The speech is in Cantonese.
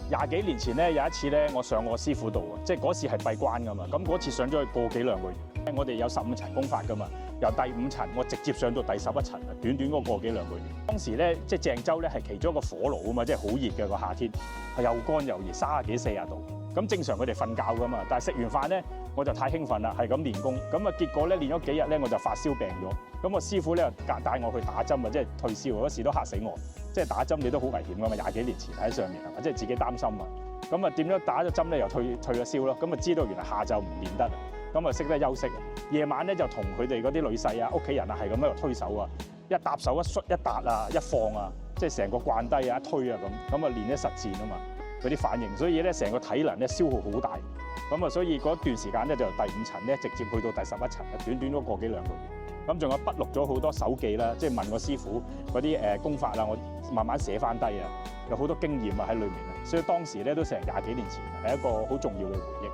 20幾年前咧，有一次咧，我上我師傅度啊，即係嗰時係閉關噶嘛。咁嗰次上咗去個幾兩個月，我哋有15層功法噶嘛，由第5層我直接上到第11層啊，短短嗰個幾兩個月。當時咧，即係鄭州咧係其中一個火爐啊嘛，即係好熱嘅個夏天，係又乾又熱，30幾40度。咁正常佢哋瞓覺噶嘛，但係食完飯咧，我就太興奮啦，係咁練功。咁啊結果咧練咗幾日咧，我就發燒病咗。咁我師傅咧帶我去打針啊，即係退燒嗰時都嚇死我。即係打針你都好危險噶嘛，20幾年前喺上面係嘛，即係自己擔心啊。咁啊點樣打咗針咧又退咗燒咯。咁啊知道原來下晝唔練得，咁啊識得休息。夜晚咧就同佢哋嗰啲女婿啊、屋企人啊係咁喺度推手啊，一搭手一摔一搭啊，一放啊，即係成個慣低啊、一推啊咁啊練得實戰啊嘛。嗰啲反應，所以咧成個體能咧消耗好大，咁啊所以嗰段時間咧就由第5層咧直接去到第11層，短短嗰個幾兩個月。咁仲有筆錄咗好多手記啦，即係問我師傅嗰啲功法啦，我慢慢寫翻低啊，有好多經驗啊喺裏面啊，所以當時咧都成20幾年前，係一個好重要嘅回憶。